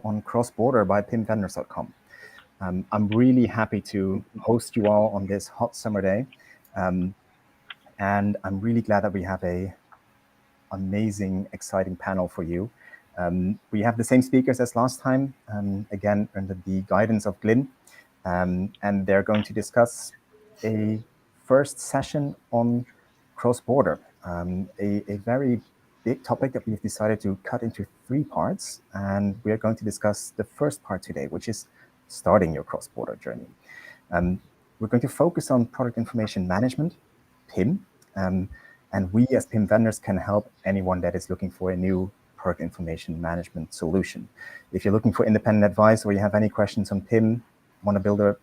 on Crossborder by PimVendors.com. I'm really happy to host you all on this hot summer day. And I'm really glad that we have a amazing, exciting panel for you. We have the same speakers as last time, again, under the guidance of Glyn. And they're going to discuss a first session on cross-border, a very big topic that we've decided to cut into 3 parts. And we are going to discuss the first part today, which is starting your cross-border journey. We're going to focus on product information management, PIM, and we as PIM vendors can help anyone that is looking for a new product information management solution. If you're looking for independent advice or you have any questions on PIM, want to build a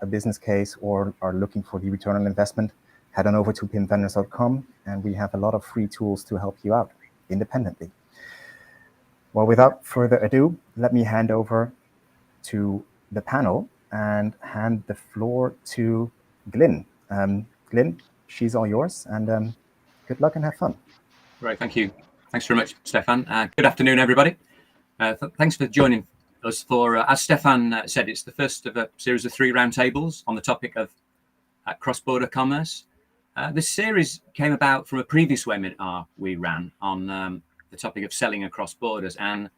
business case, or are looking for the return on investment, head on over to pimvendors.com, and we have a lot of free tools to help you out independently. Well, without further ado, let me hand over to the panel and hand the floor to Glyn. Glyn, she's all yours, and good luck and have fun. Right, thank you. Thanks very much, Stefan. Good afternoon, everybody. Thanks for joining us for, as Stefan said, it's the first of a series of 3 roundtables on the topic of cross-border commerce. This series came about from a previous webinar we ran on the topic of selling across borders, and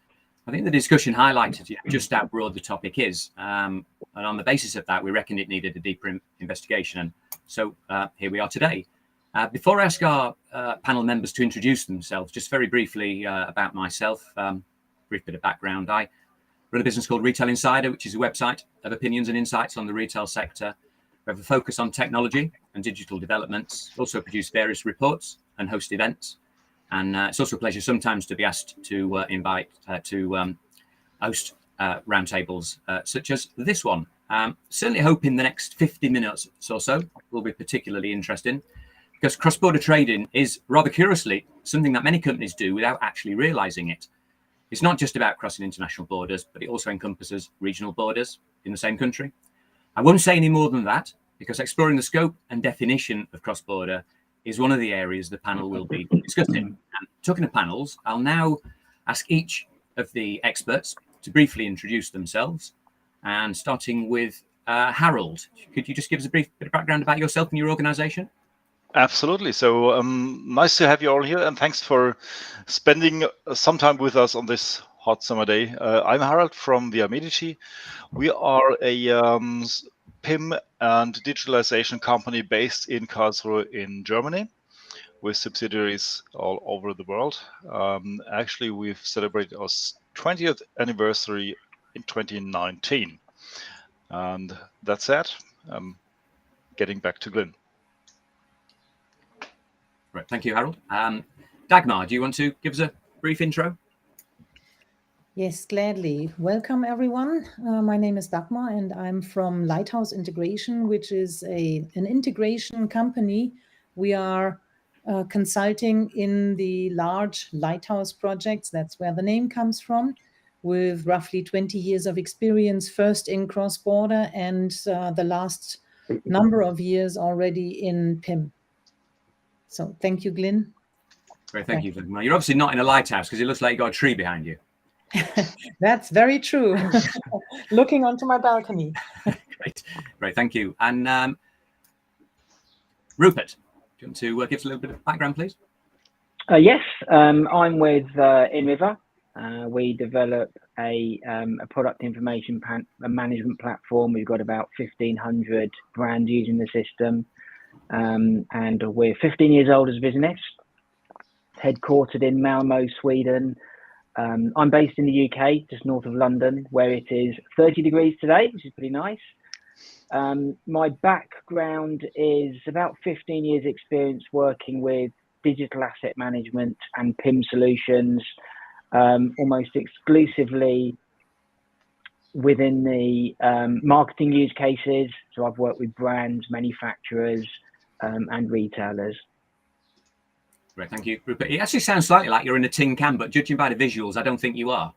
I think the discussion highlighted just how broad the topic is, and on the basis of that, we reckoned it needed a deeper investigation, and so here we are today. Before I ask our panel members to introduce themselves, just very briefly about myself, brief bit of background. I run a business called Retail Insider, which is a website of opinions and insights on the retail sector. We have a focus on technology and digital developments, also produce various reports and host events. And it's also a pleasure sometimes to be asked to invite to host roundtables such as this one. Certainly hoping the next 50 minutes or so will be particularly interesting, because cross-border trading is, rather curiously, something that many companies do without actually realizing it. It's not just about crossing international borders, but it also encompasses regional borders in the same country. I won't say any more than that, because exploring the scope and definition of cross-border is one of the areas the panel will be discussing. And talking of panels, I'll now ask each of the experts to briefly introduce themselves, and starting with Harold. Could you just give us a brief bit of background about yourself and your organization? Absolutely. So nice to have you all here, and thanks for spending some time with us on this hot summer day. I'm Harold from Via Medici. We are a PIM and digitalization company based in Karlsruhe in Germany, with subsidiaries all over the world. Actually, we've celebrated our 20th anniversary in 2019. And that's it. Getting back to Glyn. Right, thank you, Harold. Dagmar, do you want to give us a brief intro? Yes, gladly. Welcome, everyone. My name is Dagmar, and I'm from Lighthouse Integration, which is an integration company. We are consulting in the large lighthouse projects. That's where the name comes from, with roughly 20 years of experience, first in cross-border and the last number of years already in PIM. So thank you, Glyn. Great, thank you, Dagmar. You're obviously not in a lighthouse, because it looks like you've got a tree behind you. That's very true. Looking onto my balcony. Great, thank you. And Rupert, do you want to give us a little bit of background, please? Yes, I'm with InRiver. We develop a product information management platform. We've got about 1,500 brands using the system. And we're 15 years old as a business, headquartered in Malmö, Sweden. I'm based in the UK, just north of London, where it is 30 degrees today, which is pretty nice. My background is about 15 years experience working with digital asset management and PIM solutions, almost exclusively within the marketing use cases. So I've worked with brands, manufacturers, and retailers. Great, thank you, Rupert. It actually sounds slightly like you're in a tin can, but judging by the visuals, I don't think you are.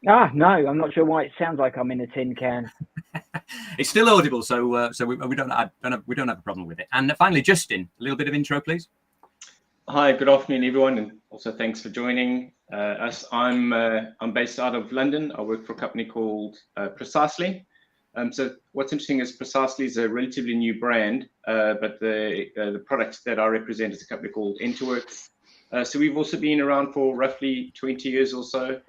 Ah, no, I'm not sure why it sounds like I'm in a tin can. It's still audible, so we don't have a problem with it. And finally, Justin, a little bit of intro, please. Hi, good afternoon, everyone, and also thanks for joining us. I'm based out of London. I work for a company called Precisely. So what's interesting is Precisely is a relatively new brand, but the product that I represent is a company called Enterworks. So we've also been around for roughly 20 years or so.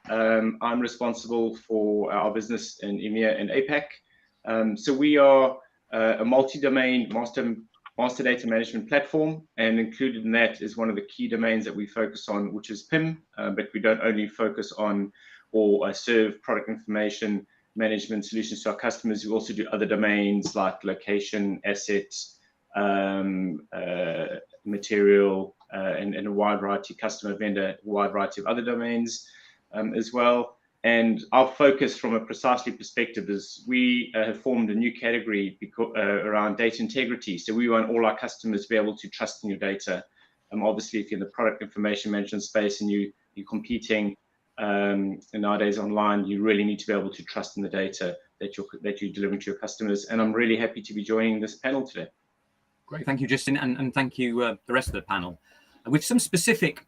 I'm responsible for our business in EMEA and APAC. So we are a multi-domain master data management platform, and included in that is one of the key domains that we focus on, which is PIM. But we don't only focus on or serve product information management solutions to our customers. We also do other domains like location, assets, material, and a wide variety, customer, vendor, wide variety of other domains as well. And our focus from a Precisely perspective is we have formed a new category around data integrity. So we want all our customers to be able to trust in your data. Obviously, if you're in the product information management space and you're competing and nowadays online, you really need to be able to trust in the data that you're delivering to your customers. And I'm really happy to be joining this panel today. Great, thank you, Justin, and thank you the rest of the panel. With some specific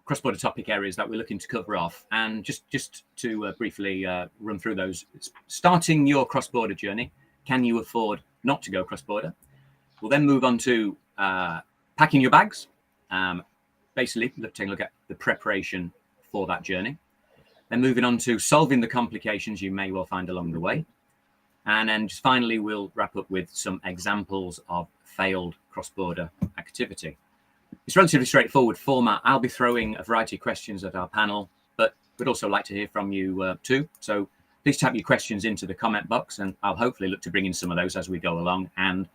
cross-border topic areas that we're looking to cover off, and just to briefly run through those. Starting your cross-border journey, can you afford not to go cross-border? We'll then move on to packing your bags. Basically, taking a look at the preparation for that journey. Then moving on to solving the complications you may well find along the way. And then just finally, we'll wrap up with some examples of failed cross-border activity. It's relatively straightforward format. I'll be throwing a variety of questions at our panel, but we'd also like to hear from you too. So please type your questions into the comment box, and I'll hopefully look to bring in some of those as we go along. And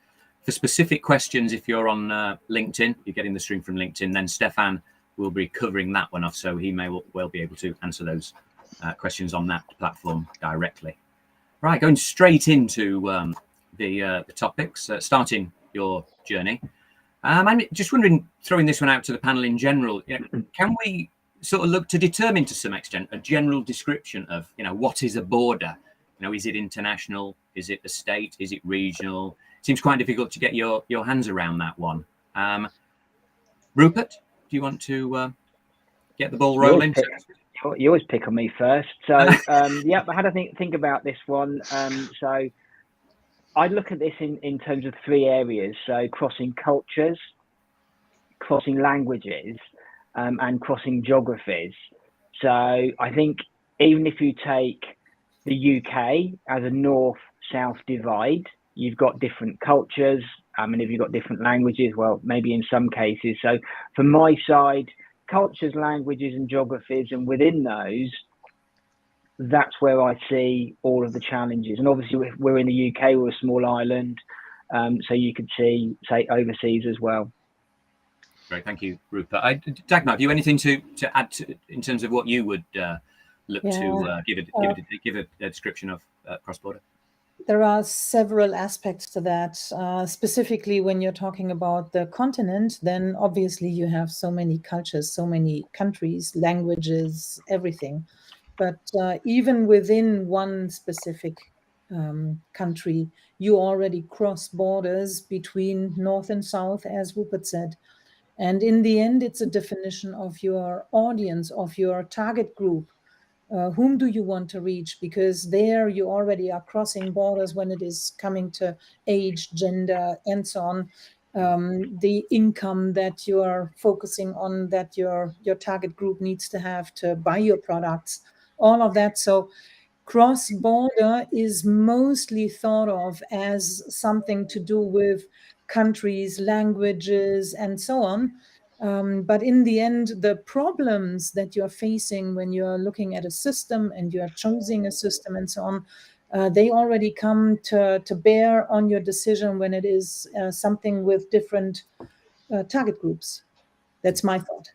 for specific questions, if you're on LinkedIn, you're getting the stream from LinkedIn, then Stefan will be covering that one off, so he may well be able to answer those questions on that platform directly. Right, going straight into the topics, starting your journey. I'm just wondering, throwing this one out to the panel in general, can we sort of look to determine to some extent a general description of, what is a border? Is it international? Is it a state? Is it regional? It seems quite difficult to get your hands around that one. Rupert, do you want to get the ball rolling? You always pick on me first. So, yeah, I had to think about this one. So I look at this in terms of three areas. So crossing cultures, crossing languages, and crossing geographies. So I think even if you take the UK as a north-south divide, you've got different cultures. And if you've got different languages, well, maybe in some cases. So from my side, cultures, languages, and geographies, and within those, that's where I see all of the challenges. And obviously, we're in the UK, we're a small island, so you could say overseas as well. Great, thank you, Rupert. Dagmar, have you anything to add in terms of what you would look to give a description of cross-border? There are several aspects to that. Specifically, when you're talking about the continent, then obviously you have so many cultures, so many countries, languages, everything. But even within one specific country, you already cross borders between north and south, as Rupert said. And in the end, it's a definition of your audience, of your target group. Whom do you want to reach? Because there you already are crossing borders when it is coming to age, gender, and so on. The income that you are focusing on, that your target group needs to have to buy your products, all of that. So cross-border is mostly thought of as something to do with countries, languages, and so on. But in the end, the problems that you're facing when you're looking at a system and you're choosing a system and so on, they already come to bear on your decision when it is something with different target groups. That's my thought.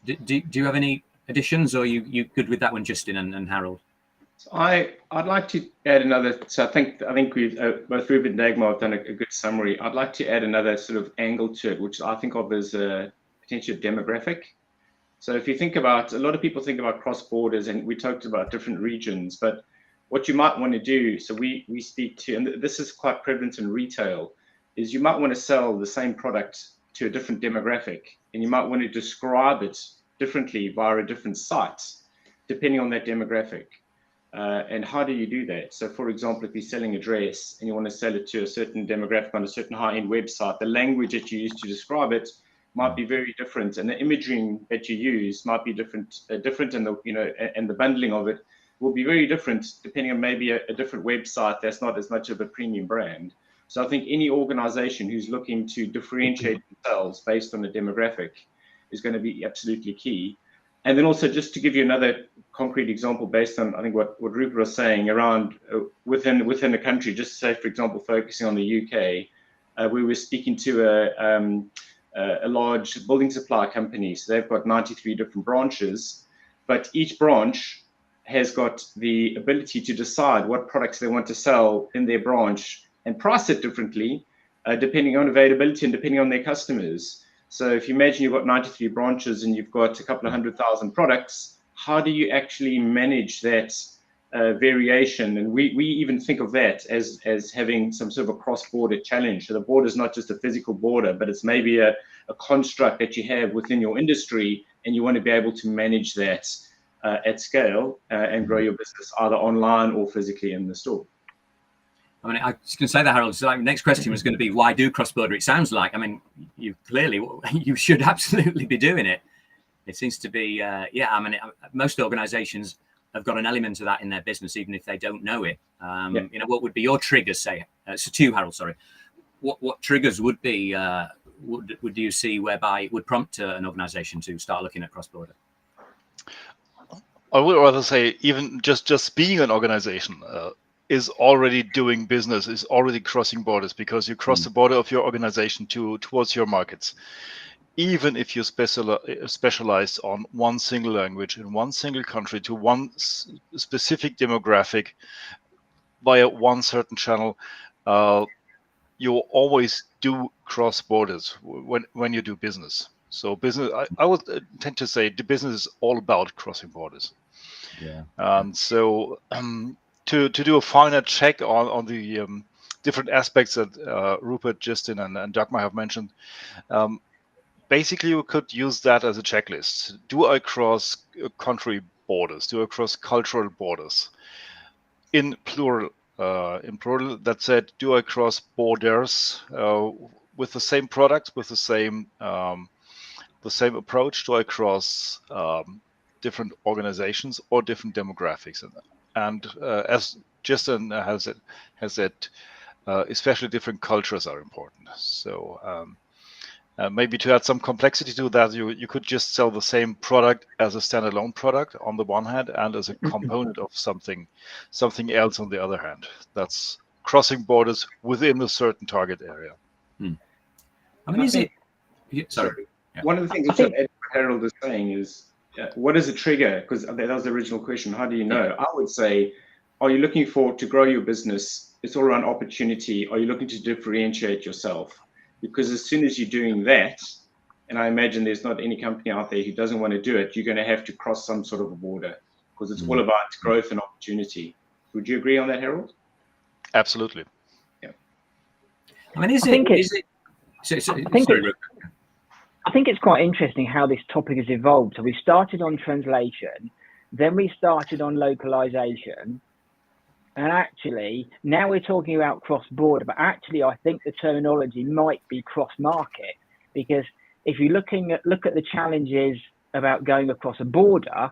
Do you have any additions, or you good with that one, Justin and Harold? I'd like to add another. So I think we've both Rupert and Dagmar have done a good summary. I'd like to add another sort of angle to it, which I think of as a potential demographic. So if you think about, a lot of people think about cross borders, and we talked about different regions, but what you might want to do, so we speak to, and this is quite prevalent in retail, is you might want to sell the same product to a different demographic, and you might want to describe it differently via a different site, depending on that demographic. And how do you do that? So, for example, if you're selling a dress and you want to sell it to a certain demographic on a certain high-end website, the language that you use to describe it might be very different, and the imaging that you use might be different, and the bundling of it will be very different depending on maybe a different website that's not as much of a premium brand. So I think any organization who's looking to differentiate themselves based on a demographic is going to be absolutely key. And then also, just to give you another concrete example based on, I think, what Rupert was saying around within the country, just say, for example, focusing on the UK, we were speaking to a large building supply company. So they've got 93 different branches, but each branch has got the ability to decide what products they want to sell in their branch and price it differently, depending on availability and depending on their customers. So if you imagine you've got 93 branches and you've got a couple of 100,000 products, how do you actually manage that variation? And we even think of that as having some sort of a cross-border challenge. So the border is not just a physical border, but it's maybe a construct that you have within your industry, and you want to be able to manage that at scale and grow your business either online or physically in the store. I mean, I was going to say that, Harold. So, like, the next question was going to be, why do cross-border? It sounds like, I mean, you should absolutely be doing it. It seems to be, I mean, most organizations have got an element of that in their business, even if they don't know it. You know, what would be your triggers, say? So to you, Harold, sorry. What triggers would be, would you see whereby it would prompt an organization to start looking at cross-border? I would rather say even just being an organization is already doing business, is already crossing borders, because you cross the border of your organization towards your markets. Even if you specialize on one single language in one single country to one specific demographic via one certain channel, you always do cross borders when you do business. So business, I would tend to say the business is all about crossing borders. Yeah. And so to do a finer check on the different aspects that Rupert, Justin, and Dagmar have mentioned, basically you could use that as a checklist. Do I cross country borders? Do I cross cultural borders? In plural, that said, do I cross borders with the same products, with the same approach? Do I cross different organizations or different demographics? And as Justin has said, especially different cultures are important. So maybe to add some complexity to that, you could just sell the same product as a standalone product on the one hand, and as a component of something else on the other hand. That's crossing borders within a certain target area. I mean, is it? Sorry. Yeah. One of the things also Harold is saying is, what is a trigger? Because that was the original question. How do you know? I would say, are you looking to grow your business? It's all around opportunity. Are you looking to differentiate yourself? Because as soon as you're doing that, and I imagine there's not any company out there who doesn't want to do it, you're going to have to cross some sort of a border, because it's all about growth and opportunity. Would you agree on that, Harold? Absolutely. Yeah. I mean, I think it's quite interesting how this topic has evolved. So we started on translation, then we started on localization, and actually now we're talking about cross-border. But actually, I think the terminology might be cross-market, because if you look at the challenges about going across a border,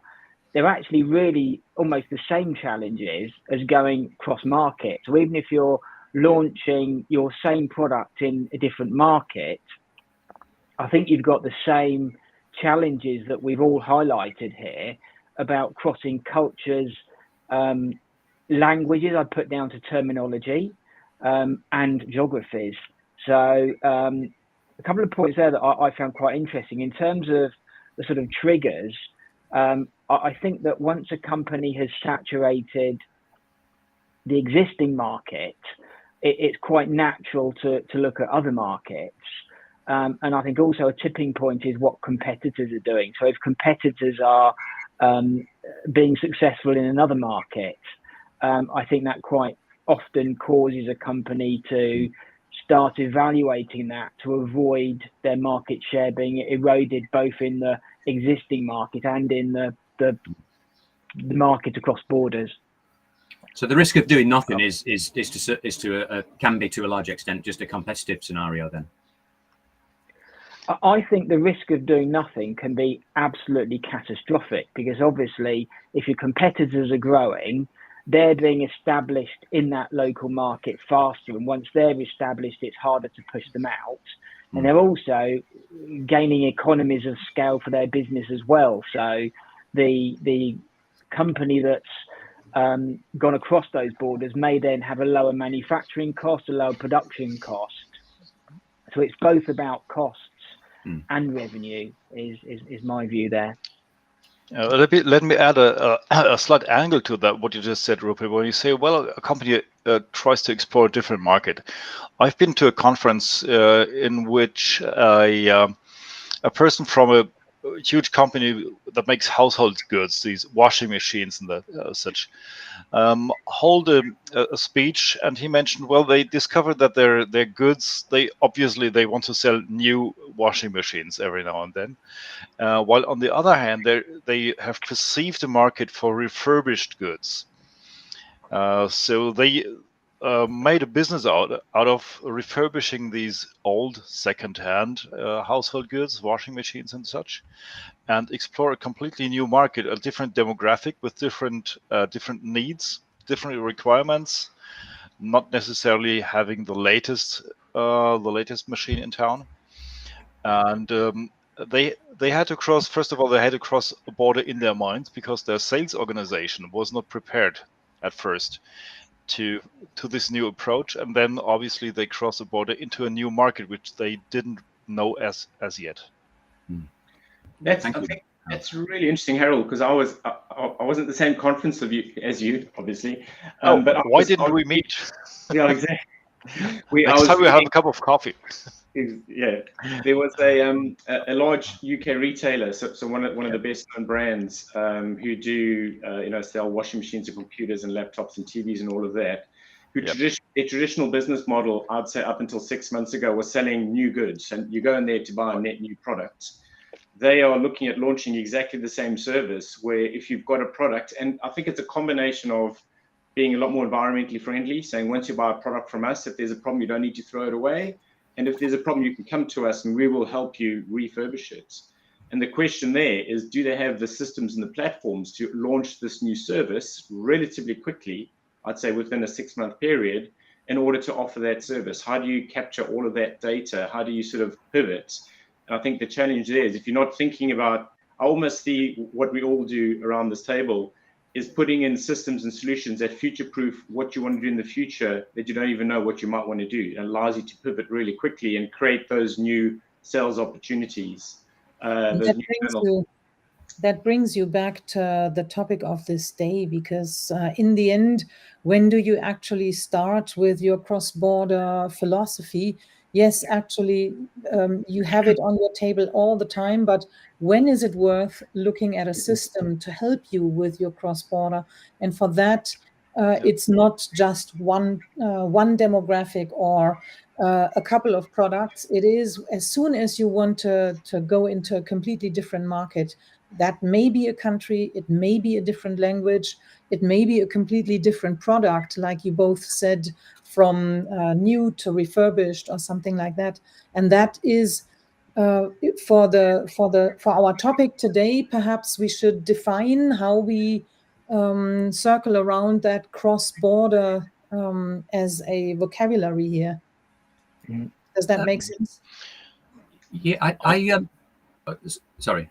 they're actually really almost the same challenges as going cross-market. So even if you're launching your same product in a different market, I think you've got the same challenges that we've all highlighted here about crossing cultures, languages, I put down to terminology, and geographies. So a couple of points there that I found quite interesting. In terms of the sort of triggers, I think that once a company has saturated the existing market, it's quite natural to look at other markets. And I think also a tipping point is what competitors are doing. So if competitors are being successful in another market, I think that quite often causes a company to start evaluating that to avoid their market share being eroded both in the existing market and in the market across borders. So the risk of doing nothing can be to a large extent just a competitive scenario then. I think the risk of doing nothing can be absolutely catastrophic, because obviously if your competitors are growing, they're being established in that local market faster, and once they're established, it's harder to push them out. And they're also gaining economies of scale for their business as well. So the company that's gone across those borders may then have a lower manufacturing cost, a lower production cost. So it's both about costs and revenue is my view there. Let me add a slight angle to that, what you just said, Rupert. When you say, well, a company tries to explore a different market. I've been to a conference in which a person from a huge company that makes household goods, these washing machines and such, hold a speech, and he mentioned, well, they discovered that their goods, they want to sell new washing machines every now and then, while on the other hand they have perceived a market for refurbished goods. So they made a business out of refurbishing these old second-hand household goods, washing machines and such, and explore a completely new market, a different demographic with different needs, different requirements, not necessarily having the latest machine in town. And they had to cross, first of all, they had to cross a border in their minds, because their sales organization was not prepared at first to this new approach, and then obviously they cross a border into a new market which they didn't know as yet. I think that's really interesting, Harold, because I wasn't at the same conference as you, obviously. But why didn't we meet? Yeah, exactly. Next time we have a cup of coffee. Yeah, there was a large UK retailer, so one of the best known brands, who do sell washing machines and computers and laptops and TVs and all of that. Who their traditional business model, I'd say up until 6 months ago, was selling new goods, and you go in there to buy a net new product. They are looking at launching exactly the same service, where if you've got a product, and I think it's a combination of being a lot more environmentally friendly, saying once you buy a product from us, if there's a problem, you don't need to throw it away. And if there's a problem, you can come to us and we will help you refurbish it. And the question there is, do they have the systems and the platforms to launch this new service relatively quickly, I'd say within a 6-month period, in order to offer that service? How do you capture all of that data? How do you sort of pivot? And I think the challenge there is, if you're not thinking about, I almost see what we all do around this table is putting in systems and solutions that future-proof what you want to do in the future, that you don't even know what you might want to do. It allows you to pivot really quickly and create those new sales opportunities. That brings you back to the topic of this day, because in the end, when do you actually start with your cross-border philosophy? Yes, actually, you have it on your table all the time, but when is it worth looking at a system to help you with your cross-border? And for that, it's not just one demographic or a couple of products. It is, as soon as you want to go into a completely different market, that may be a country, it may be a different language, it may be a completely different product, like you both said, from new to refurbished or something like that. And that is for our topic today. Perhaps we should define how we circle around that cross-border as a vocabulary here. Does that make sense? Yeah, sorry.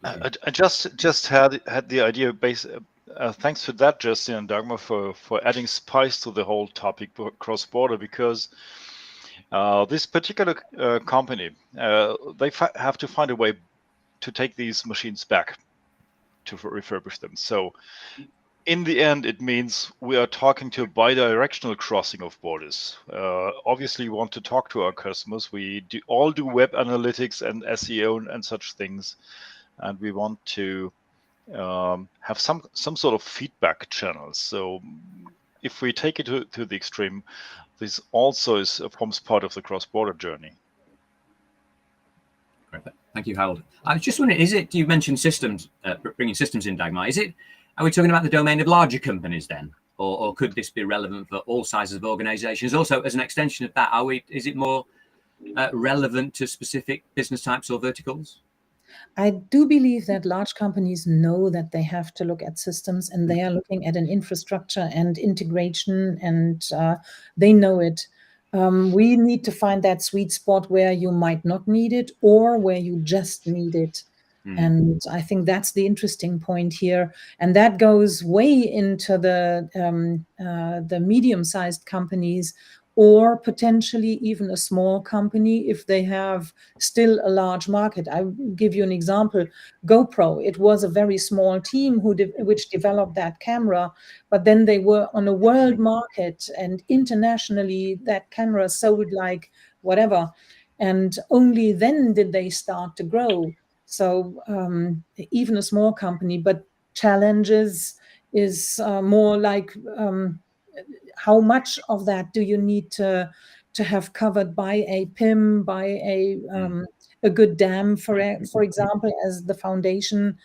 I just had the idea based. Thanks for that, Justin and Dagmar, for adding spice to the whole topic cross-border, because this particular company, they have to find a way to take these machines back to refurbish them. So in the end, it means we are talking to a bi-directional crossing of borders. Obviously, we want to talk to our customers. We all do web analytics and SEO and such things, and we want to have some sort of feedback channels. So if we take it to the extreme, this also forms part of the cross-border journey. Great. Thank you, Harold. I was just wondering, you mentioned systems, bringing systems in, Dagmar. Are we talking about the domain of larger companies then? Or could this be relevant for all sizes of organizations? Also, as an extension of that, is it more relevant to specific business types or verticals? I do believe that large companies know that they have to look at systems, and they are looking at an infrastructure and integration, and they know it. We need to find that sweet spot where you might not need it or where you just need it. And I think that's the interesting point here. And that goes way into the medium-sized companies, or potentially even a small company if they have still a large market. I'll give you an example. GoPro, it was a very small team which developed that camera, but then they were on a world market, and internationally that camera sold like whatever. And only then did they start to grow. So even a small company, but challenges is more like how much of that do you need to have covered by a PIM, by a good dam, for example, as the foundation.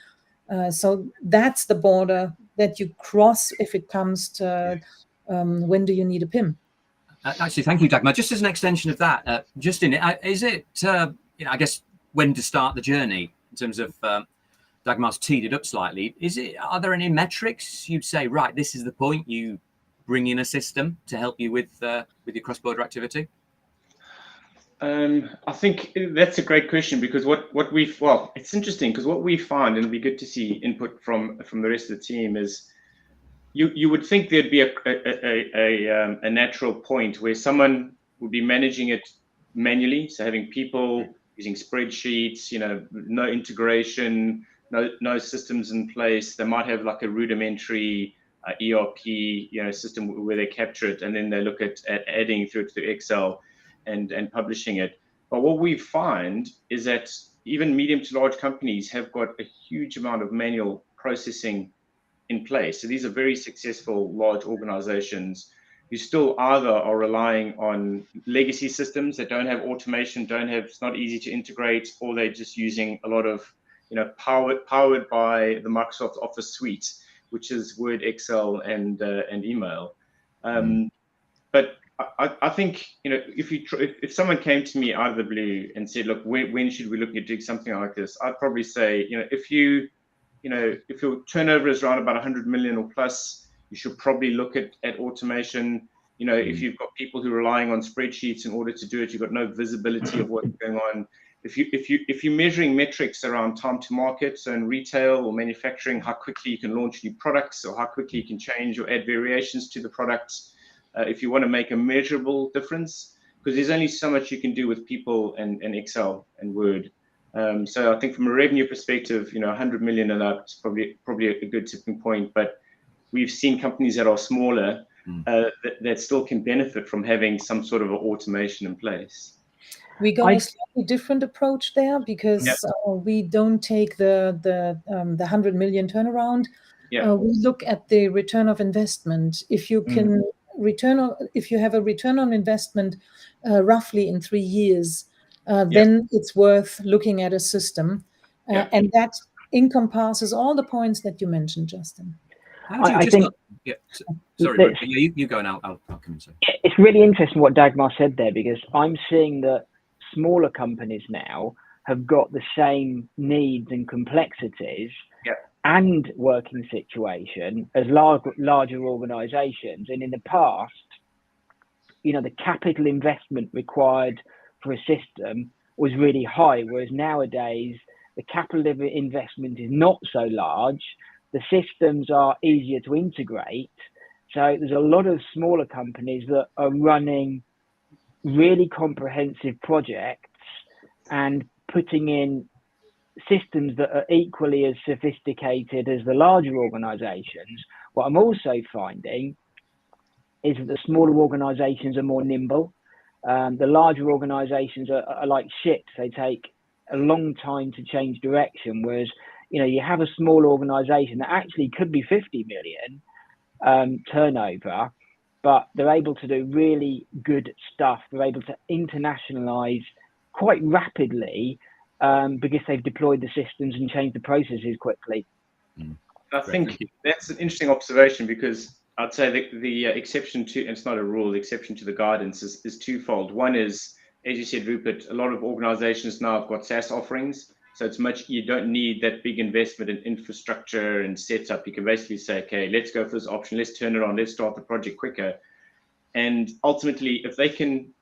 So that's the border that you cross if it comes to when do you need a PIM. Actually, thank you, Dagmar. Just as an extension of that, Justin, is it, I guess, when to start the journey in terms of Dagmar's teed it up slightly? Are there any metrics you'd say, right, this is the point you bring in a system to help you with your cross-border activity? I think that's a great question, because it's interesting, because what we find, and it'd be good to see input from the rest of the team, is you would think there'd be a natural point where someone would be managing it manually, so having people using spreadsheets, no integration, no systems in place. They might have like a rudimentary ERP system where they capture it, and then they look at adding through it to Excel and publishing it. But what we find is that even medium to large companies have got a huge amount of manual processing in place. So these are very successful large organizations who still either are relying on legacy systems that don't have automation, it's not easy to integrate, or they're just using a lot of, powered by the Microsoft Office suite, which is Word, Excel, and email. But I think, if someone came to me out of the blue and said, look, when should we look at doing something like this? I'd probably say, if your turnover is around about 100 million or plus, you should probably look at automation. If you've got people who are relying on spreadsheets in order to do it, you've got no visibility of what's going on. If you're measuring metrics around time to market, so in retail or manufacturing, how quickly you can launch new products, or how quickly you can change or add variations to the products, if you want to make a measurable difference, because there's only so much you can do with people and Excel and Word. So I think from a revenue perspective, 100 million and up is probably a good tipping point. But we've seen companies that are smaller that still can benefit from having some sort of automation in place. We go a slightly different approach there, because we don't take the 100 million turnaround. We look at the return of investment. If you can if you have a return on investment roughly in 3 years, then it's worth looking at a system, and that encompasses all the points that you mentioned, Justin. Sorry, you go and I'll come and say. It's really interesting what Dagmar said there, because I'm seeing that smaller companies now have got the same needs and complexities and working situation as larger organizations. And in the past, the capital investment required for a system was really high, whereas nowadays the capital investment is not so large. The systems are easier to integrate. So there's a lot of smaller companies that are running really comprehensive projects and putting in systems that are equally as sophisticated as the larger organizations. What I'm also finding is that the smaller organizations are more nimble. The larger organizations are like ships. They take a long time to change direction, whereas you have a small organization that actually could be 50 million turnover, but they're able to do really good stuff. They're able to internationalize quite rapidly because they've deployed the systems and changed the processes quickly. I think that's an interesting observation, because I'd say that the exception to, and it's not a rule, the exception to the guidance is twofold. One is, as you said, Rupert, a lot of organizations now have got SaaS offerings. So it's you don't need that big investment in infrastructure and setup. You can basically say, okay, let's go for this option. Let's turn it on. Let's start the project quicker. And ultimately, if they can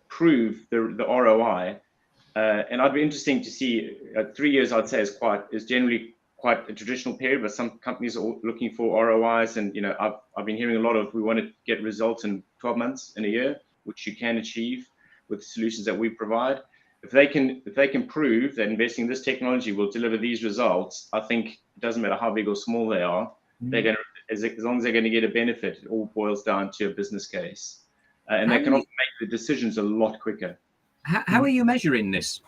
prove the ROI, and I'd be interesting to see 3 years, I'd say is generally quite a traditional period, but some companies are looking for ROIs. And, I've been hearing a lot of, we want to get results in 12 months, in a year, which you can achieve with the solutions that we provide. If they can prove that investing in this technology will deliver these results, I think it doesn't matter how big or small they are, they're going to, as long as they're going to get a benefit, it all boils down to a business case. And they can also make the decisions a lot quicker. How are you measuring this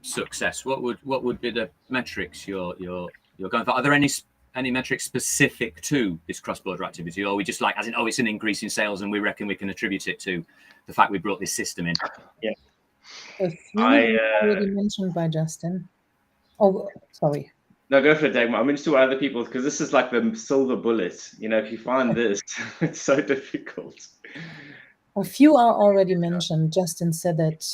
success? What would be the metrics you're going for? Are there any metrics specific to this cross-border activity, or are we just like, as in, it's an increase in sales and we reckon we can attribute it to the fact we brought this system in? Yeah. A few already mentioned by Justin. Oh, sorry. No, go for it, Dagmar. I'm interested in other people, because this is like the silver bullet. If you find this, it's so difficult. A few are already mentioned. Justin said that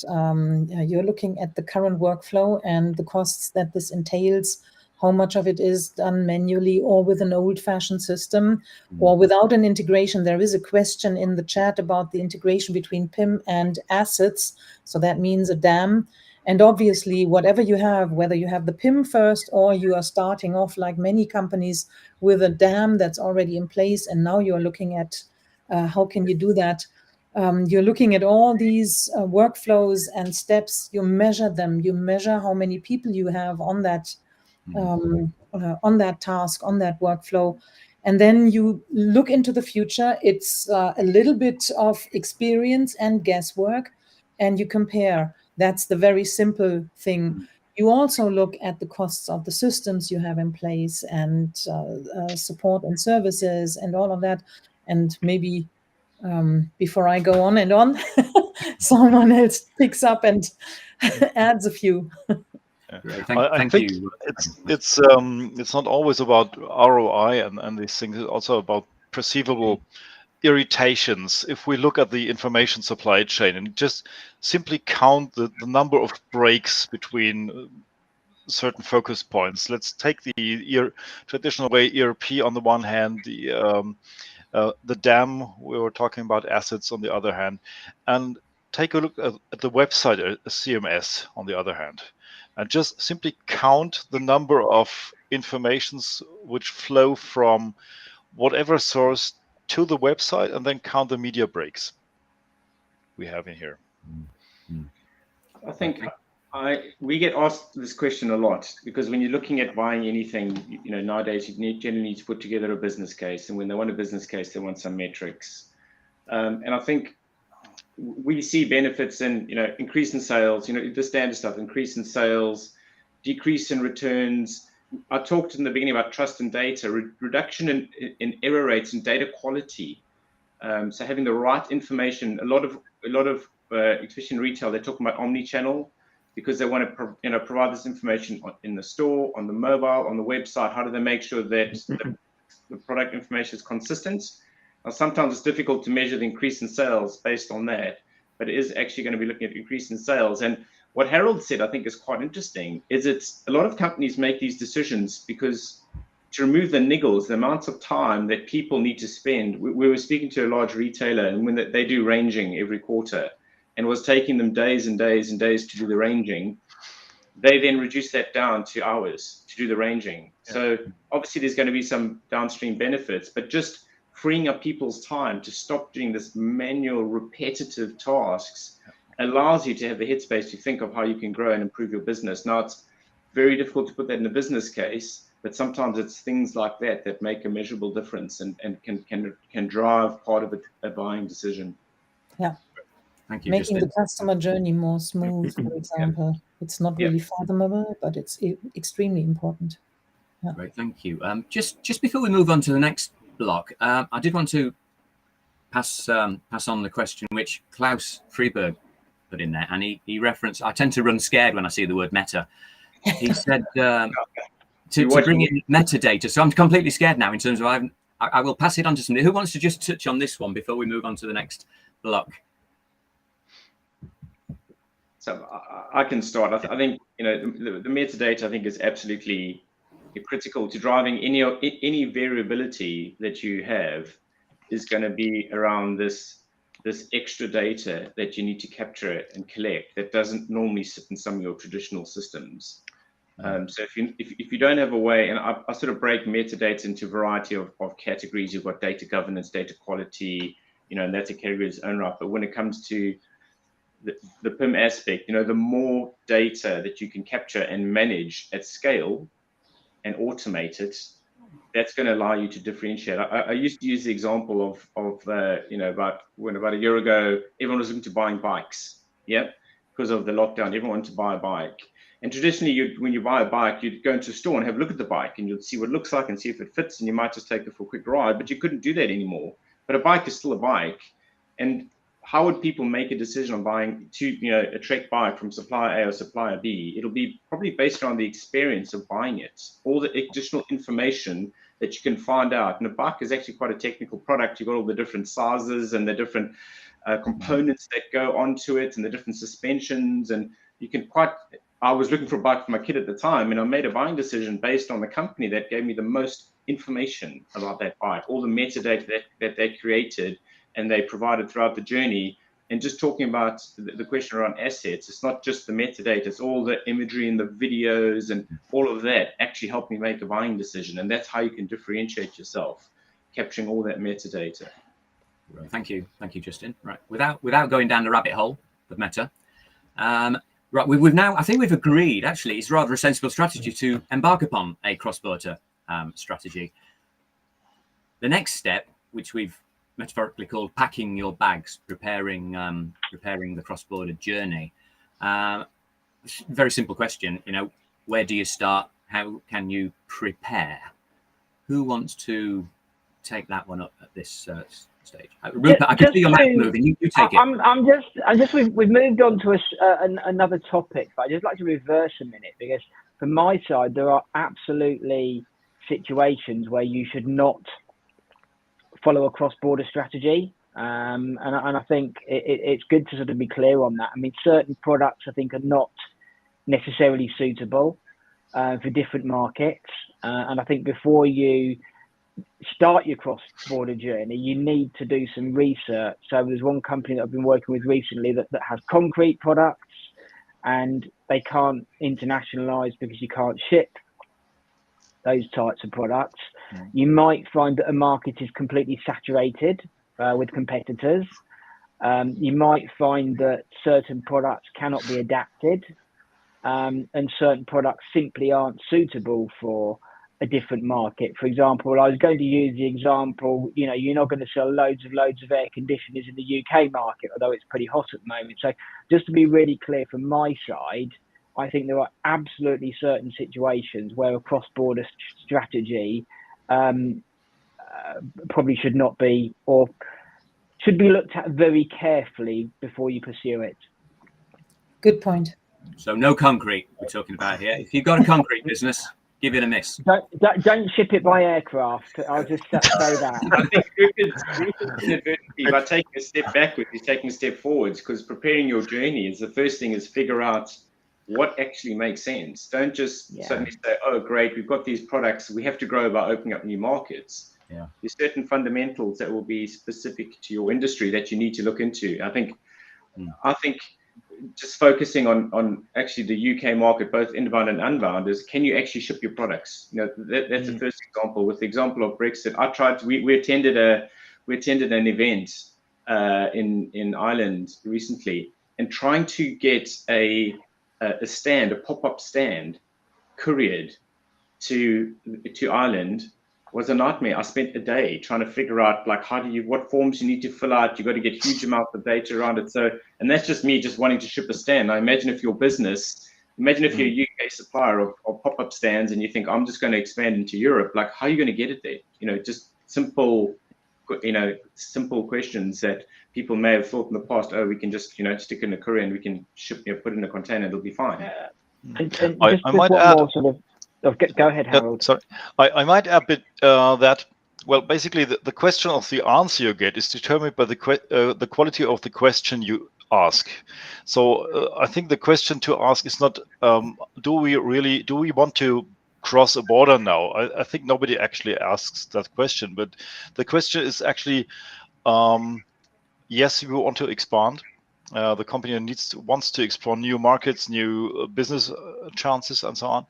you're looking at the current workflow and the costs that this entails, how much of it is done manually or with an old-fashioned system or without an integration. There is a question in the chat about the integration between Pim and Assets. So that means a DAM. And obviously, whatever you have, whether you have the Pim first or you are starting off like many companies with a DAM that's already in place, and now you're looking at how can you do that? You're looking at all these workflows and steps. You measure them. You measure how many people you have on that task, on that workflow, and then you look into the future. It's a little bit of experience and guesswork, and you compare. That's the very simple thing. You also look at the costs of the systems you have in place and support and services and all of that. And maybe before I go on and on, someone else picks up and adds a few. I think it's not always about ROI and these things. It's also about perceivable irritations. If we look at the information supply chain and just simply count the number of breaks between certain focus points. Let's take the traditional way ERP on the one hand, the DAM, we were talking about assets on the other hand, and take a look at the website, a CMS on the other hand, and just simply count the number of informations which flow from whatever source to the website, and then count the media breaks we have in here. I think we get asked this question a lot, because when you're looking at buying anything, nowadays you generally need to put together a business case, and when they want a business case, they want some metrics. And I think we see benefits in, increase in sales, the standard stuff, increase in sales, decrease in returns. I talked in the beginning about trust and data, reduction in error rates and data quality. So having the right information, a lot of especially in retail, they're talking about omni-channel, because they want to provide this information in the store, on the mobile, on the website. How do they make sure that the product information is consistent? Now, sometimes it's difficult to measure the increase in sales based on that, but it is actually going to be looking at increase in sales. And what Harold said, I think, is quite interesting, is it's a lot of companies make these decisions because to remove the niggles, the amounts of time that people need to spend. We were speaking to a large retailer, and when they do ranging every quarter, and it was taking them days and days and days to do the ranging, they then reduced that down to hours to do the ranging. Yeah. So obviously there's going to be some downstream benefits, but just freeing up people's time to stop doing this manual repetitive tasks allows you to have the headspace to think of how you can grow and improve your business. Now, it's very difficult to put that in a business case, but sometimes it's things like that make a measurable difference and can drive part of a buying decision. Yeah. Thank you. Making the customer journey more smooth, for example. Yeah. It's not really fathomable, but it's extremely important. Yeah. Great, thank you. Just before we move on to the next block, I did want to pass on the question which Klaus Freeberg put in there, and he referenced. I tend to run scared when I see the word meta. He said to bring in metadata. So I'm completely scared now in terms of I will pass it on to somebody who wants to just touch on this one before we move on to the next block. So I can start. I think the metadata I think is absolutely critical to driving any variability that you have is going to be around this extra data that you need to capture and collect that doesn't normally sit in some of your traditional systems. So if you don't have a way, and I sort of break metadata into a variety of categories. You've got data governance, data quality, and that's a category of its own right. But when it comes to the PIM aspect, the more data that you can capture and manage at scale and automate it, that's going to allow you to differentiate. I used to use the example of about a year ago, everyone was looking to buying bikes, because of the lockdown, everyone wanted to buy a bike. And traditionally, when you buy a bike, you'd go into a store and have a look at the bike, and you'd see what it looks like and see if it fits, and you might just take it for a quick ride. But you couldn't do that anymore. But a bike is still a bike, and how would people make a decision on buying a Trek bike from supplier A or supplier B? It'll be probably based on the experience of buying it, all the additional information that you can find out. And a bike is actually quite a technical product. You've got all the different sizes and the different components that go onto it and the different suspensions. And you can I was looking for a bike for my kid at the time, and I made a buying decision based on the company that gave me the most information about that bike, all the metadata that they created and they provided throughout the journey. And just talking about the question around assets, it's not just the metadata, it's all the imagery and the videos and all of that actually helped me make a buying decision. And that's how you can differentiate yourself, capturing all that metadata. Thank you, Justin. Right, without going down the rabbit hole of meta, right, we've now, I think we've agreed, actually, it's rather a sensible strategy to embark upon a cross-border strategy. The next step, which we've metaphorically called packing your bags, preparing the cross-border journey. Very simple question, where do you start? How can you prepare? Who wants to take that one up at this stage? Rupert, I can see your mouth moving. You take it. We've moved on to another topic, but I'd just like to reverse a minute, because from my side, there are absolutely situations where you should not follow a cross-border strategy. And I think it's good to sort of be clear on that. I mean, certain products I think are not necessarily suitable for different markets. And I think before you start your cross-border journey, you need to do some research. So there's one company that I've been working with recently that has concrete products, and they can't internationalize because you can't ship those types of products. You might find that a market is completely saturated with competitors. You might find that certain products cannot be adapted, and certain products simply aren't suitable for a different market. For example, I was going to use the example, you're not going to sell loads of air conditioners in the UK market, although it's pretty hot at the moment. So just to be really clear from my side, I think there are absolutely certain situations where a cross-border strategy probably should not be, or should be looked at very carefully before you pursue it. Good point. So no concrete we're talking about here. If you've got a concrete business, give it a miss. Don't ship it by aircraft. I'll just say that. I think Rupert, by taking a step backwards, you're taking a step forwards, because preparing your journey is the first thing is figure out what actually makes sense. Don't just suddenly say, oh, great, we've got these products, we have to grow by opening up new markets. There's certain fundamentals that will be specific to your industry that you need to look into. I think just focusing on actually the UK market, both inbound and outbound, is can you actually ship your products? That's the first example. With the example of Brexit, we attended an event in Ireland recently, and trying to get a pop-up stand couriered to Ireland was a nightmare. I spent a day trying to figure out what forms you need to fill out. You've got to get huge amounts of data around it. So, and that's just me just wanting to ship a stand. I imagine if you're a UK supplier of pop-up stands and you think, I'm just going to expand into Europe, how are you going to get it there? Just simple simple questions that people may have thought in the past, oh, we can just, stick in a courier and we can ship, put in a container, it'll be fine. And I just might one add. more sort of go ahead, Harold. Sorry, I might add a bit that. Well, basically, the question of the answer you get is determined by the quality of the question you ask. So I think the question to ask is not, do we want to cross a border now? I think nobody actually asks that question, but the question is actually, yes, we want to expand. The company wants to explore new markets, new business chances, and so on.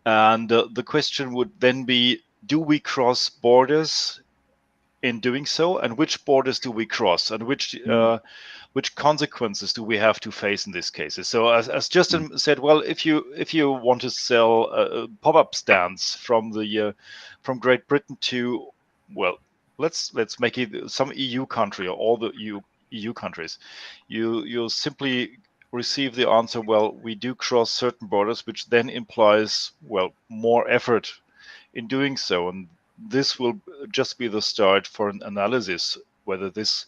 And the question would then be, do we cross borders in doing so? And which borders do we cross? And which consequences do we have to face in these cases? So as Justin said, well, if you want to sell pop-up stands from Great Britain to, well, let's make it some EU country or all the EU countries, you'll simply receive the answer, well, we do cross certain borders, which then implies, well, more effort in doing so. And this will just be the start for an analysis whether this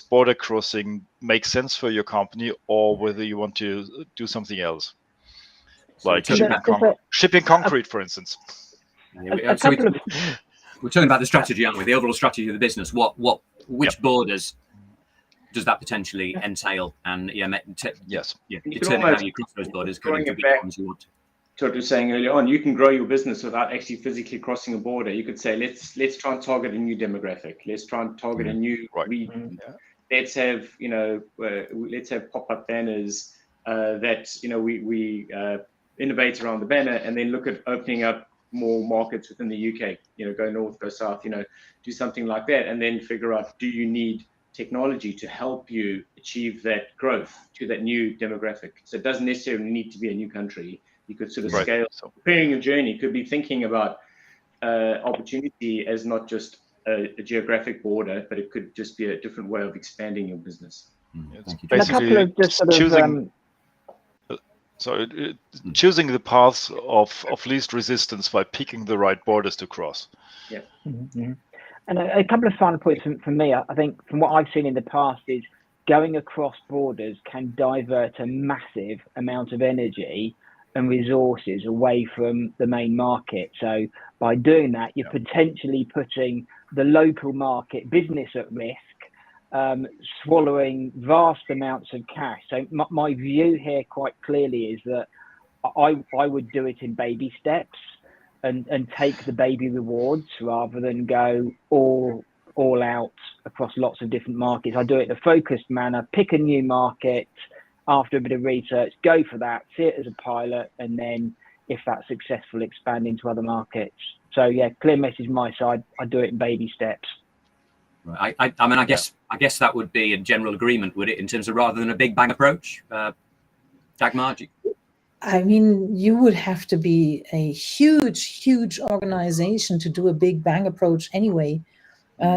border crossing makes sense for your company or whether you want to do something else, like shipping concrete, for instance. We're talking about the strategy, aren't we? The overall strategy of the business. Which borders does that potentially entail? And determine how you cross those borders. Going to ones you want. To what you were saying earlier on, you can grow your business without actually physically crossing a border. You could say, let's try and target a new demographic. Let's try and target a new region. Let's have pop-up banners that we innovate around the banner, and then look at opening up more markets within the UK. Go north, go south. Do something like that, and then figure out, do you need technology to help you achieve that growth to that new demographic? So it doesn't necessarily need to be a new country. You could sort of scale. So preparing your journey could be thinking about opportunity as not just a geographic border, but it could just be a different way of expanding your business. Basically, choosing the path of least resistance by picking the right borders to cross. Yeah. Mm-hmm. And a couple of final points from me. I think from what I've seen in the past is going across borders can divert a massive amount of energy and resources away from the main market. So by doing that, you're potentially putting the local market business at risk, swallowing vast amounts of cash. So my view here quite clearly is that I would do it in baby steps and take the baby rewards rather than go all out across lots of different markets. I do it in a focused manner, pick a new market, after a bit of research, go for that, see it as a pilot, and then if that's successful, expand into other markets. So yeah, clear message my side. I do it in baby steps. Right. I guess that would be a general agreement, would it, in terms of rather than a big bang approach, Dagmar? I mean, you would have to be a huge organization to do a big bang approach anyway.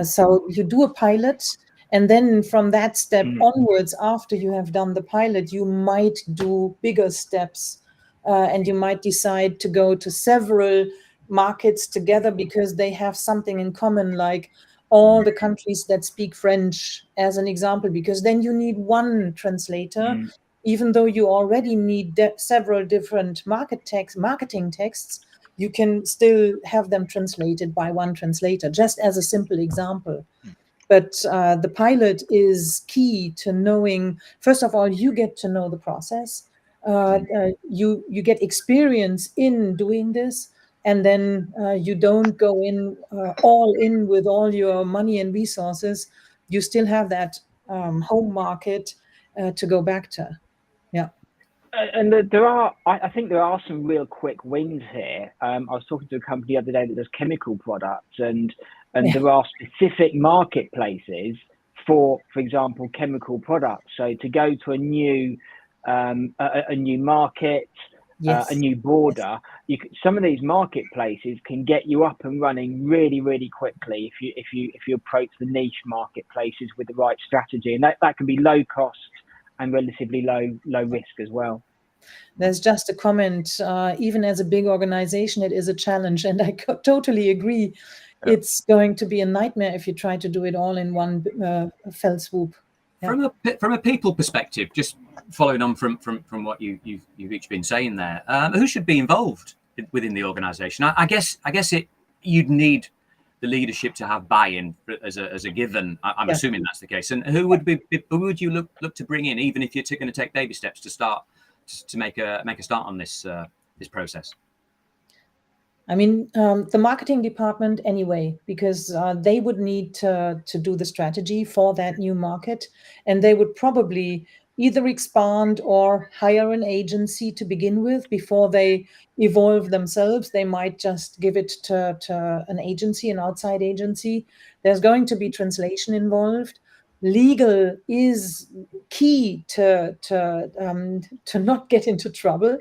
So you do a pilot. And then from that step onwards, after you have done the pilot, you might do bigger steps and you might decide to go to several markets together because they have something in common, like all the countries that speak French, as an example, because then you need one translator, even though you already need several different marketing texts. You can still have them translated by one translator, just as a simple example. But the pilot is key to knowing, first of all, you get to know the process. You get experience in doing this, and then you don't go in all in with all your money and resources. You still have that home market to go back to. Yeah. And I think there are some real quick wins here. I was talking to a company the other day that does chemical products, and there are specific marketplaces for example, chemical products. So to go to a new market, a new border, some of these marketplaces can get you up and running really, really quickly if you approach the niche marketplaces with the right strategy, and that can be low cost and relatively low risk as well. There's just a comment, even as a big organization, it is a challenge. And I totally agree. it's going to be a nightmare if you try to do it all in one fell swoop. Yeah. From a people perspective, just following on from what you've each been saying there, who should be involved within the organisation? I guess you'd need the leadership to have buy-in as a given. I'm assuming that's the case. And who would you look to bring in, even if you're going to take baby steps to start to make a start on this process? I mean, the marketing department anyway, because they would need to do the strategy for that new market, and they would probably either expand or hire an agency to begin with before they evolve themselves. They might just give it to an agency, an outside agency. There's going to be translation involved. Legal is key to not get into trouble.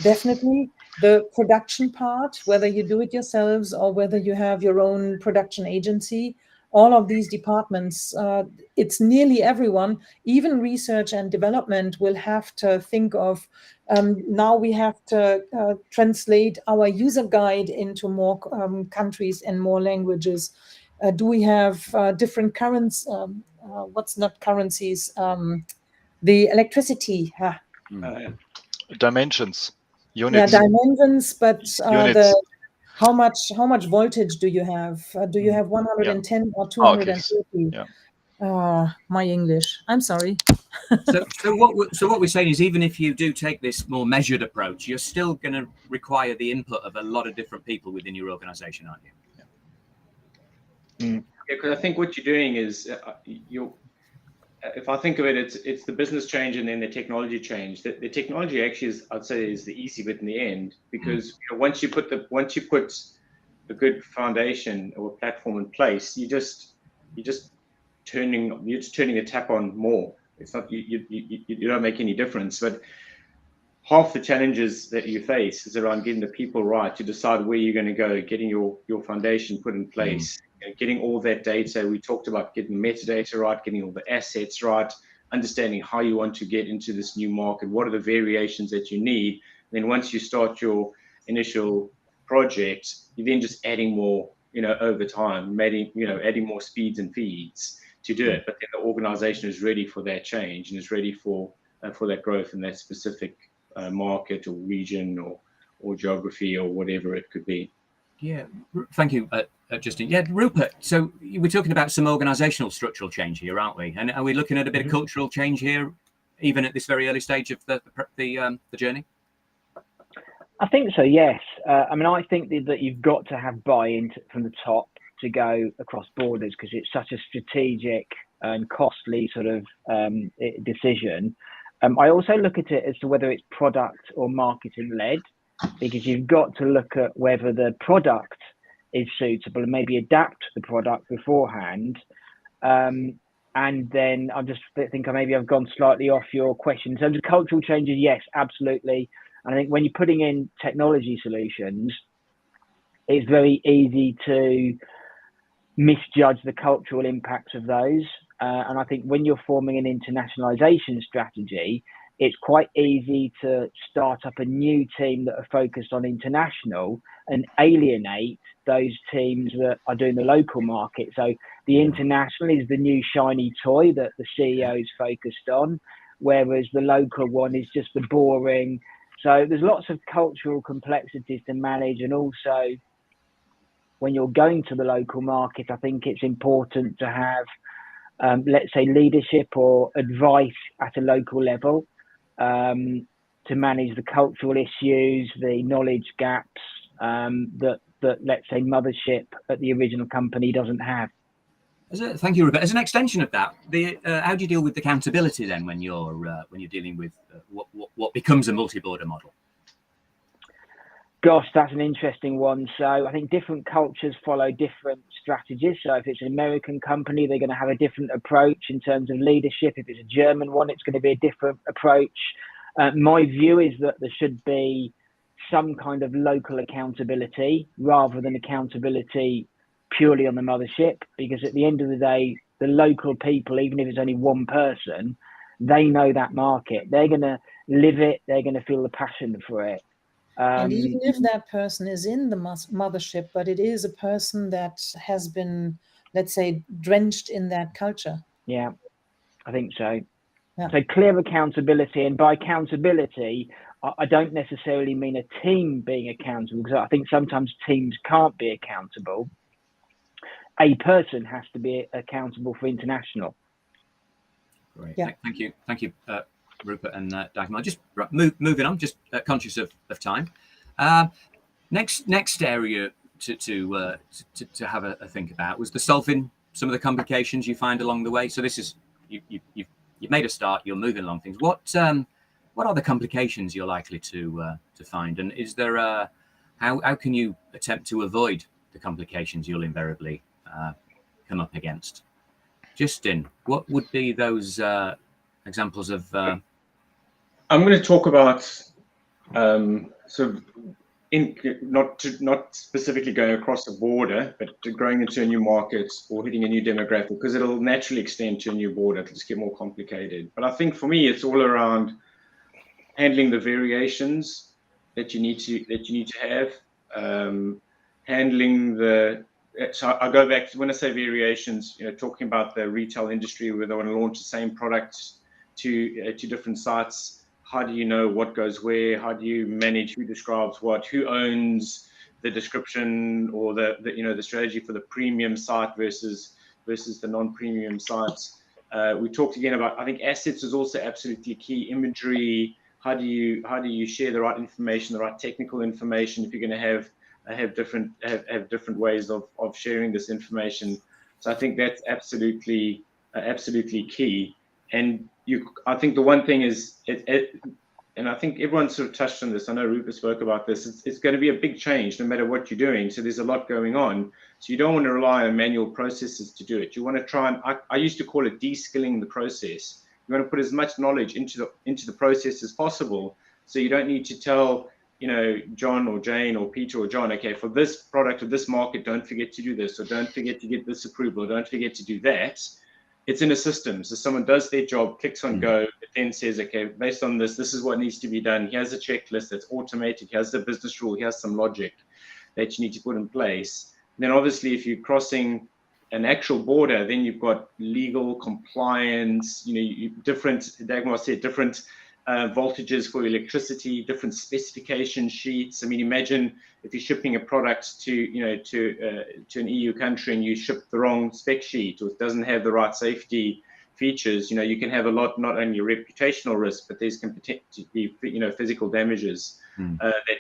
Definitely. The production part, whether you do it yourselves or whether you have your own production agency, all of these departments, it's nearly everyone, even research and development will have to think of, now we have to translate our user guide into more countries and more languages. Do we have different currencies? What's not currencies? The electricity. Dimensions. Units. Yeah, dimensions, but how much voltage do you have? Do you have 110 or 230? My English. I'm sorry. So what we're saying is, even if you do take this more measured approach, you're still going to require the input of a lot of different people within your organisation, aren't you? Yeah, because I think what you're doing is if I think of it, it's the business change and then the technology change. The technology actually I'd say is the easy bit in the end, because once you put a good foundation or a platform in place, you're just turning the tap on more. It's not you don't make any difference, but half the challenges that you face is around getting the people right to decide where you're going to go, getting your foundation put in place. Getting all that data. We talked about getting metadata right, getting all the assets right, understanding how you want to get into this new market, what are the variations that you need. And then once you start your initial project, you're then just adding more, over time, adding more speeds and feeds to do it. But then the organization is ready for that change and is ready for that growth in that specific market or region or geography or whatever it could be. Yeah, thank you, Justin. Yeah, Rupert, so we're talking about some organisational structural change here, aren't we? And are we looking at a bit of cultural change here, even at this very early stage of the journey? I think so, yes. I mean, I think that you've got to have buy-in from the top to go across borders, because it's such a strategic and costly sort of decision. I also look at it as to whether it's product or marketing led, because you've got to look at whether the product is suitable and maybe adapt the product beforehand. And then I just think I've gone slightly off your question. In terms of cultural changes, yes, absolutely. And I think when you're putting in technology solutions, it's very easy to misjudge the cultural impacts of those. And I think when you're forming an internationalization strategy, it's quite easy to start up a new team that are focused on international and alienate those teams that are doing the local market. So the international is the new shiny toy that the CEO is focused on, whereas the local one is just the boring. So there's lots of cultural complexities to manage. And also, when you're going to the local market, I think it's important to have, let's say, leadership or advice at a local level. To manage the cultural issues, the knowledge gaps that let's say mothership at the original company doesn't have. Thank you, Rebecca. As an extension of that, how do you deal with accountability then when you're dealing with what becomes a multi-border model? Gosh, that's an interesting one. So I think different cultures follow different strategies. So if it's an American company, they're going to have a different approach in terms of leadership. If it's a German one, it's going to be a different approach. My view is that there should be some kind of local accountability rather than accountability purely on the mothership, because at the end of the day, the local people, even if it's only one person, they know that market. They're going to live it. They're going to feel the passion for it. And even if that person is in the mothership, but it is a person that has been, let's say, drenched in that culture. Yeah, I think so. Yeah. So clear accountability, and by accountability, I don't necessarily mean a team being accountable, because I think sometimes teams can't be accountable. A person has to be accountable for international. Great. Yeah. Thank you, Rupert and Dagmar. Just moving on, just conscious of time. Next area to have a think about was the solving some of the complications you find along the way. So this is you've made a start, you're moving along things. What are the complications you're likely to find, and is there how can you attempt to avoid the complications you'll invariably come up against? Justin, what would be those examples of? I'm going to talk about sort of not specifically going across the border, but growing into a new market or hitting a new demographic, because it'll naturally extend to a new border. It'll just get more complicated. But I think for me, it's all around handling the variations that you need to have, handling the. So I go back to when I say variations, talking about the retail industry where they want to launch the same product to different sites. How do you know what goes where? How do you manage who describes what? Who owns the description or the strategy for the premium site versus the non-premium sites? We talked again about, I think assets is also absolutely key. Imagery. How do you share the right information, the right technical information if you're going to have different ways of sharing this information? So I think that's absolutely key. And I think the one thing is, and I think everyone sort of touched on this. I know Rupert spoke about this. It's going to be a big change no matter what you're doing. So there's a lot going on. So you don't want to rely on manual processes to do it. You want to try and, I used to call it de-skilling the process. You want to put as much knowledge into the process as possible. So you don't need to tell, John or Jane or Peter or John, okay, for this product or this market, don't forget to do this, or don't forget to get this approval, or don't forget to do that. It's in a system. So someone does their job, clicks on go, it then says, okay, based on this is what needs to be done. Here's a checklist that's automated. Here's the business rule. Here's some logic that you need to put in place. And then obviously, if you're crossing an actual border, then you've got legal compliance, Dagmar said, different voltages for electricity, different specification sheets. I mean, imagine if you're shipping a product to an EU country and you ship the wrong spec sheet, or it doesn't have the right safety features. You can have a lot, not only reputational risk, but there's can potentially be physical damages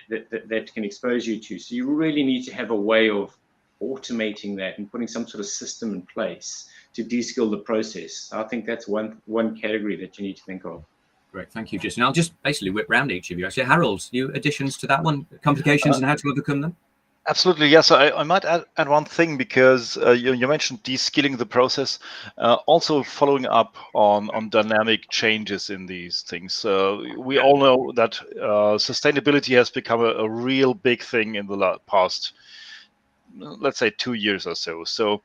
that can expose you to. So you really need to have a way of automating that and putting some sort of system in place to de-skill the process. I think that's one category that you need to think of. Great, thank you, Justin. I'll just basically whip round each of you. Actually, Harold, you additions to that one, complications and how to overcome them? Absolutely, yes. I might add one thing, because you mentioned de-skilling the process, also following up on dynamic changes in these things. We all know that sustainability has become a real big thing in the past, let's say, 2 years or so. So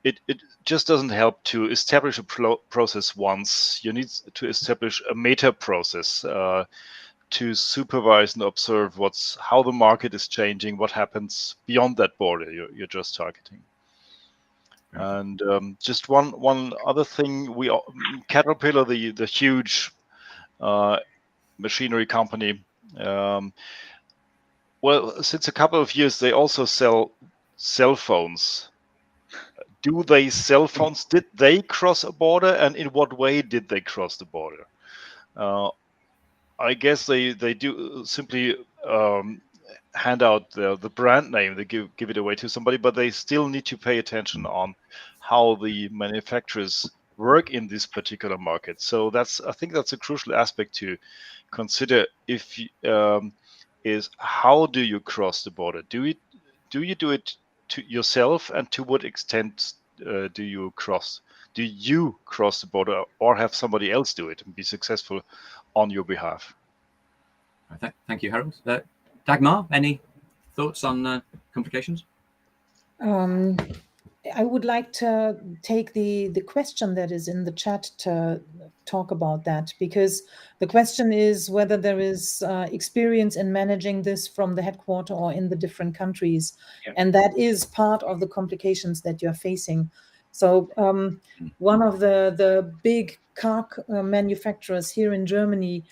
it just doesn't help to establish a process once. You need to establish a meta process to supervise and observe how the market is changing, what happens beyond that border you're just targeting. And just one other thing, Caterpillar, the huge machinery company, well, since a couple of years they also sell cell phones. Do they sell phones? Did they cross a border, and in what way did they cross the border? I guess they do simply hand out the brand name. They give it away to somebody, but they still need to pay attention on how the manufacturers work in this particular market. So I think that's a crucial aspect to consider. Is how do you cross the border? Do you do it to yourself, and to what extent do you cross the border, or have somebody else do it and be successful on your behalf? Thank you, Harold. Dagmar, any thoughts on complications? I would like to take the question that is in the chat to talk about that, because the question is whether there is experience in managing this from the headquarter or in the different countries. Yeah. And that is part of the complications that you're facing. So one of the big car manufacturers here in Germany,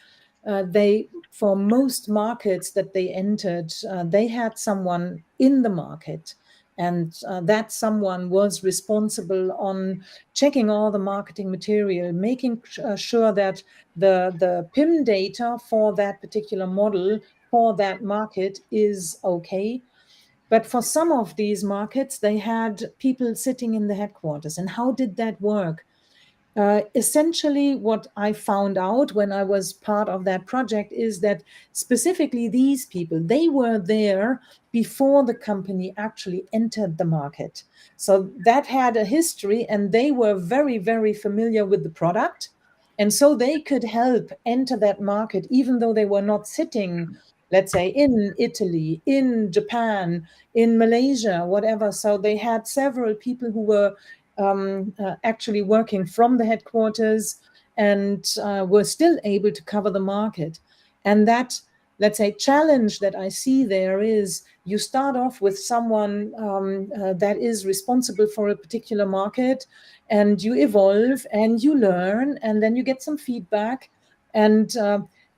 they, for most markets that they entered, they had someone in the market, and that someone was responsible on checking all the marketing material, making sure that the PIM data for that particular model for that market is okay. But for some of these markets, they had people sitting in the headquarters. And how did that work? Essentially, what I found out when I was part of that project is that specifically these people, they were there before the company actually entered the market. So that had a history, and they were very, very familiar with the product. And so they could help enter that market, even though they were not sitting, let's say, in Italy, in Japan, in Malaysia, whatever. So they had several people who were actually working from the headquarters and were still able to cover the market. And that, let's say, challenge that I see there is you start off with someone that is responsible for a particular market, and you evolve and you learn, and then you get some feedback, and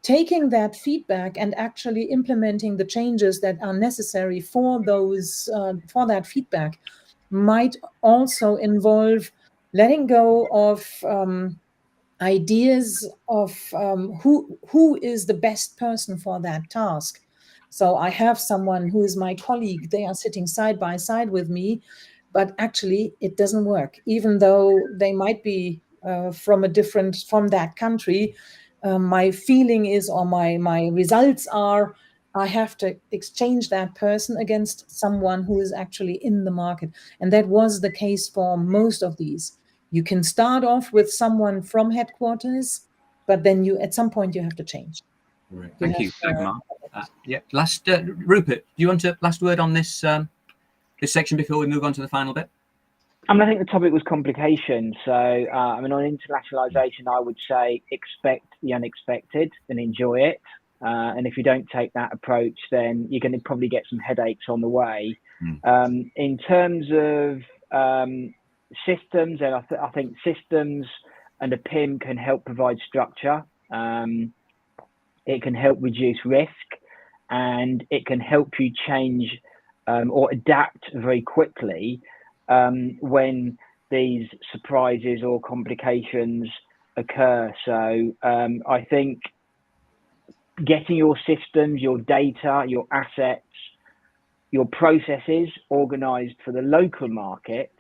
taking that feedback and actually implementing the changes that are necessary for those for that feedback might also involve letting go of ideas of who is the best person for that task. So I have someone who is my colleague, they are sitting side by side with me, but actually it doesn't work, even though they might be from that country. My feeling is, or my results are, I have to exchange that person against someone who is actually in the market. And that was the case for most of these. You can start off with someone from headquarters, but then at some point you have to change. Right. Thank you, Mark. Yeah. Last, Rupert, do you want a last word on this this section before we move on to the final bit? I think the topic was complication. So, on internationalization, I would say expect the unexpected and enjoy it. And if you don't take that approach, then you're going to probably get some headaches on the way. In terms of systems, and I think systems and a PIM can help provide structure. It can help reduce risk, and it can help you change or adapt very quickly when these surprises or complications occur. So I think getting your systems, your data, your assets, your processes organized for the local market,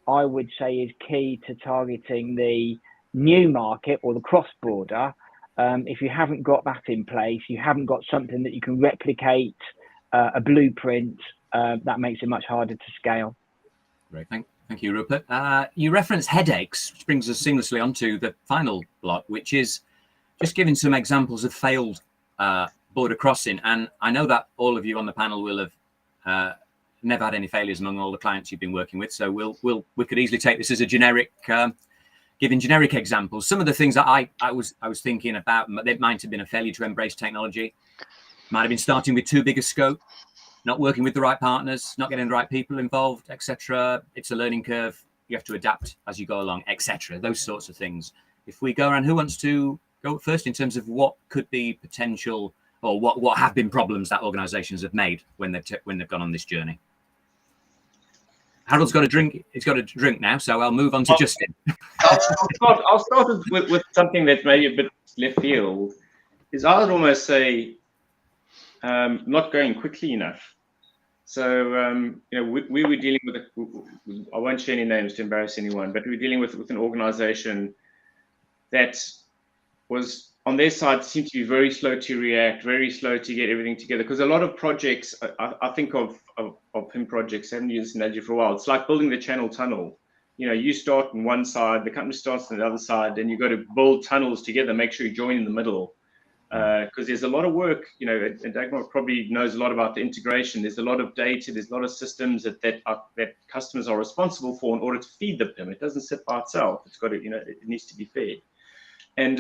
I would say is key to targeting the new market or the cross-border. If you haven't got that in place, you haven't got something that you can replicate, a blueprint, that makes it much harder to scale. Great, thank you, Rupert. You referenced headaches, which brings us seamlessly onto the final block, which is just giving some examples of failed border crossing. And I know that all of you on the panel will have never had any failures among all the clients you've been working with. So we could easily take this as a generic, giving generic examples. Some of the things that I was thinking about, it might have been a failure to embrace technology, might have been starting with too big a scope, not working with the right partners, not getting the right people involved, etc. It's a learning curve. You have to adapt as you go along, etc. Those sorts of things. If we go around, who wants to go first in terms of what could be potential or what have been problems that organisations have made when they've gone on this journey? Harold's got a drink. He's got a drink now, so I'll move on to Justin. I'll start with something that's maybe a bit left field. Is I would almost say not going quickly enough. So we were dealing with I won't share any names to embarrass anyone, but we were dealing with an organisation that was on their side seemed to be very slow to react, very slow to get everything together. Because a lot of projects, I think of PIM projects, I haven't used this analogy for a while. It's like building the Channel Tunnel. You start on one side, the company starts on the other side, and you've got to build tunnels together, make sure you join in the middle. because there's a lot of work, you know, and Dagmar probably knows a lot about the integration. There's a lot of data, there's a lot of systems that customers are responsible for in order to feed the PIM. It doesn't sit by itself. It's got to, you know, it needs to be fed. And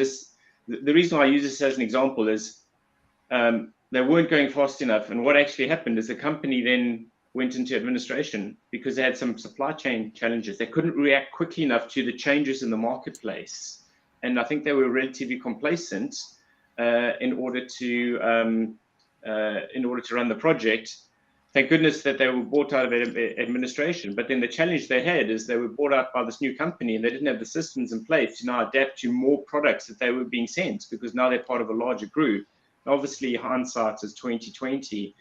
the reason why I use this as an example is they weren't going fast enough. And what actually happened is the company then went into administration because they had some supply chain challenges. They couldn't react quickly enough to the changes in the marketplace. And I think they were relatively complacent in order to run the project. Thank goodness that they were bought out of administration. But then the challenge they had is they were bought out by this new company and they didn't have the systems in place to now adapt to more products that they were being sent, because now they're part of a larger group. Obviously, hindsight is 2020.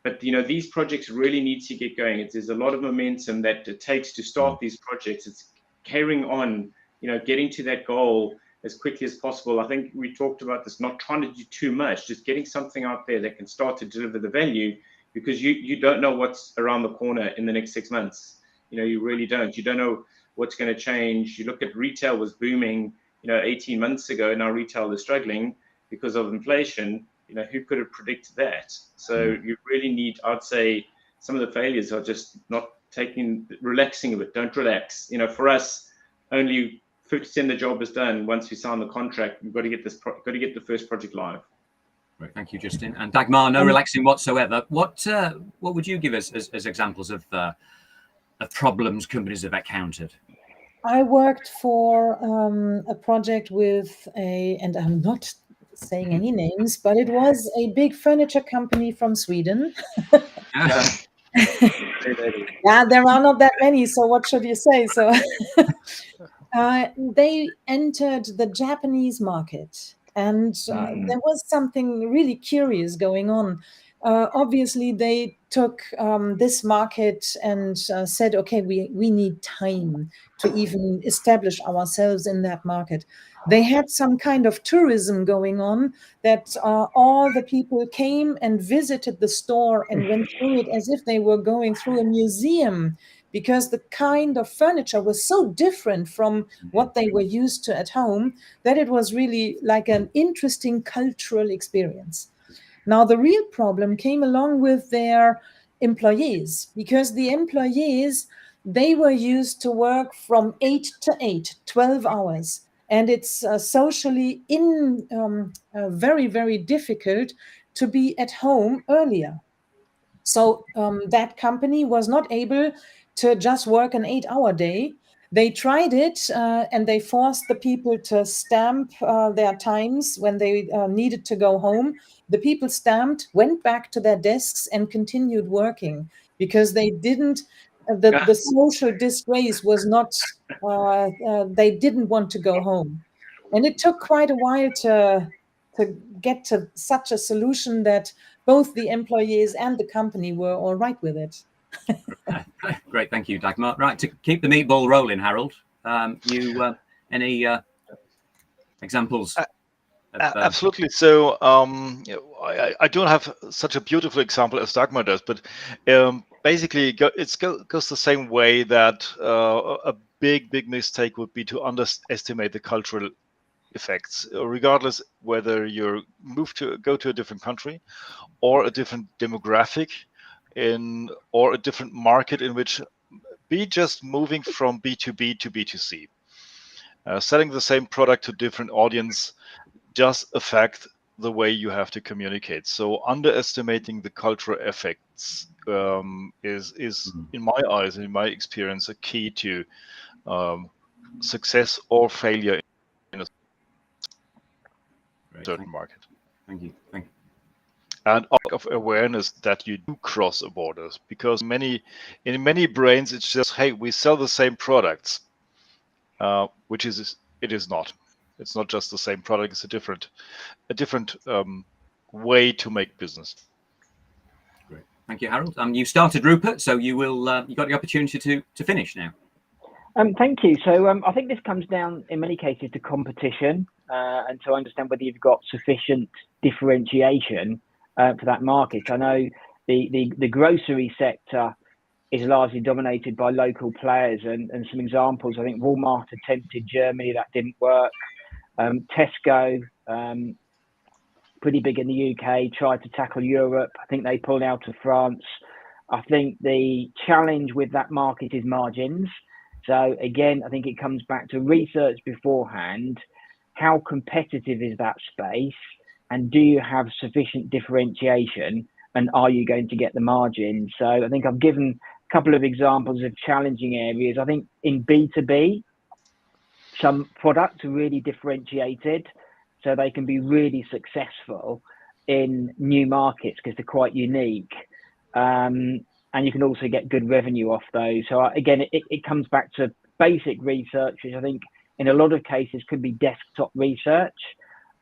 But, you know, these projects really need to get going. There's a lot of momentum that it takes to start these projects. It's carrying on, you know, getting to that goal as quickly as possible. I think we talked about this, not trying to do too much, just getting something out there that can start to deliver the value, because you don't know what's around the corner in the next 6 months. You know, you really don't. You don't know what's going to change. You look at retail was booming, you know, 18 months ago. Now retail is struggling because of inflation. You know, who could have predicted that? So you really need, I'd say, some of the failures are just not relaxing a bit. Don't relax. You know, for us, only 50% of the job is done once we sign the contract. We've got to get the first project live. Great, thank you, Justin. And Dagmar, no relaxing whatsoever. What would you give us as examples of problems companies have encountered? I worked for a project with and I'm not saying any names, but it was a big furniture company from Sweden. Yeah. Yeah, there are not that many, so what should you say? So they entered the Japanese market, and there was something really curious going on. Obviously, they took this market and said, okay, we need time to even establish ourselves in that market. They had some kind of tourism going on, that all the people came and visited the store and went through it as if they were going through a museum, because the kind of furniture was so different from what they were used to at home that it was really like an interesting cultural experience. Now, the real problem came along with their employees, because the employees, they were used to work from 8 to 8, 12 hours. And it's socially very, very difficult to be at home earlier. So that company was not able to just work an 8-hour day. They tried it and they forced the people to stamp their times when they needed to go home. The people stamped, went back to their desks and continued working, because they didn't, the social disgrace was not, they didn't want to go home. And it took quite a while to get to such a solution that both the employees and the company were all right with it. Great, thank you, Dagmar. Right, to keep the meatball rolling, Harold, any examples? Absolutely. So I don't have such a beautiful example as Dagmar does, but basically it goes the same way that a big mistake would be to underestimate the cultural effects, regardless whether you go to a different country or a different demographic or a different market in which be just moving from B2B to B2C. Selling the same product to different audience does affect the way you have to communicate. So underestimating the cultural effects is in my eyes, in my experience, a key to success or failure in a certain market. Thank you. And of awareness that you do cross borders, because in many brains it's just, hey, we sell the same products, which it is not. It's not just the same product. It's a different way to make business. Great, thank you, Harold. You started, Rupert, so you got the opportunity to finish now. Thank you. So I think this comes down in many cases to competition and to understand whether you've got sufficient differentiation for that market. I know the grocery sector is largely dominated by local players, and some examples. I think Walmart attempted Germany, that didn't work. Tesco pretty big in the UK, tried to tackle Europe. I think they pulled out of France. I think the challenge with that market is margins. So again, I think it comes back to research beforehand. How competitive is that space? And do you have sufficient differentiation? And are you going to get the margin? So I think I've given a couple of examples of challenging areas. I think in B2B, some products are really differentiated, so they can be really successful in new markets because they're quite unique. And you can also get good revenue off those. So again, it comes back to basic research, which I think in a lot of cases could be desktop research.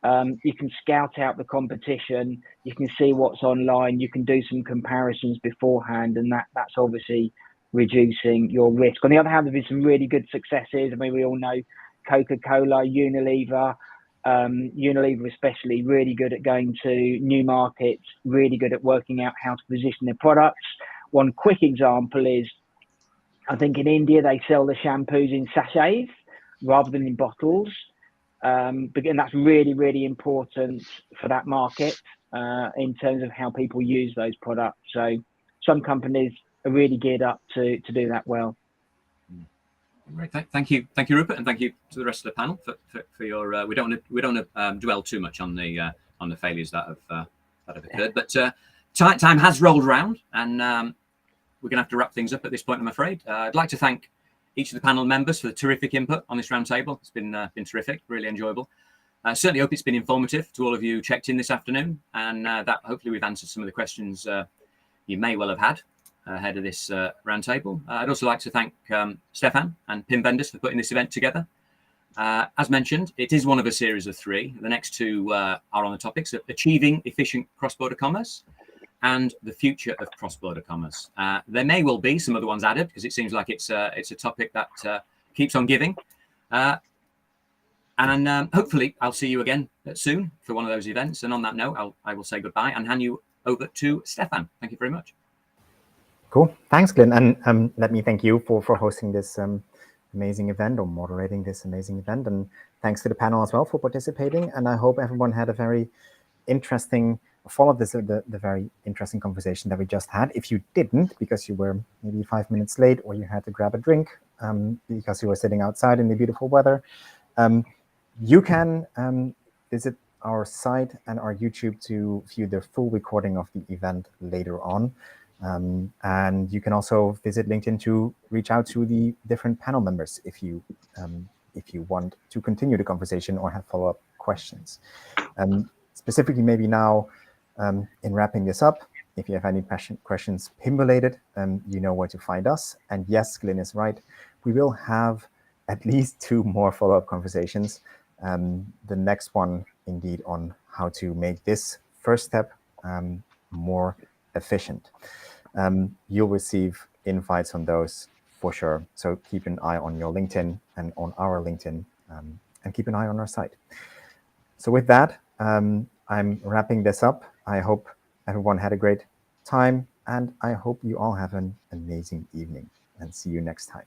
You can scout out the competition, you can see what's online, you can do some comparisons beforehand, and that's obviously reducing your risk. On the other hand, there's been some really good successes. I mean, we all know Coca-Cola, Unilever especially, really good at going to new markets, really good at working out how to position their products. One quick example is, I think in India, they sell the shampoos in sachets rather than in bottles. But that's really, really important for that market in terms of how people use those products. So some companies are really geared up to do that well. Great. Thank you, Rupert, and thank you to the rest of the panel for your. We don't want to dwell too much on the failures that have occurred, but time has rolled around, and we're going to have to wrap things up at this point, I'm afraid. I'd like to thank each of the panel members for the terrific input on this roundtable. It's been terrific, really enjoyable. Certainly hope it's been informative to all of you who checked in this afternoon, and that hopefully we've answered some of the questions you may well have had ahead of this roundtable. I'd also like to thank Stefan and Pim Vendors for putting this event together. As mentioned, it is one of a series of 3. The next 2 are on the topics of achieving efficient cross-border commerce and the future of cross-border commerce. There may well be some other ones added because it seems like it's a topic that keeps on giving. And hopefully I'll see you again soon for one of those events. And on that note, I will say goodbye and hand you over to Stefan. Thank you very much. Cool. Thanks, Glenn. And let me thank you for hosting this amazing event, or moderating this amazing event. And thanks to the panel as well for participating. And I hope everyone had a very interesting, followed the very interesting conversation that we just had. If you didn't, because you were maybe 5 minutes late, or you had to grab a drink because you were sitting outside in the beautiful weather, you can visit our site and our YouTube to view the full recording of the event later on. And you can also visit LinkedIn to reach out to the different panel members if you want to continue the conversation or have follow-up questions. Specifically, maybe now in wrapping this up, if you have any questions PIM related, you know where to find us. And yes, Glenn is right. We will have at least 2 more follow-up conversations. The next one, indeed, on how to make this first step more efficient. You'll receive invites on those for sure. So keep an eye on your LinkedIn and on our LinkedIn, and keep an eye on our site. So with that, I'm wrapping this up. I hope everyone had a great time, and I hope you all have an amazing evening, and see you next time.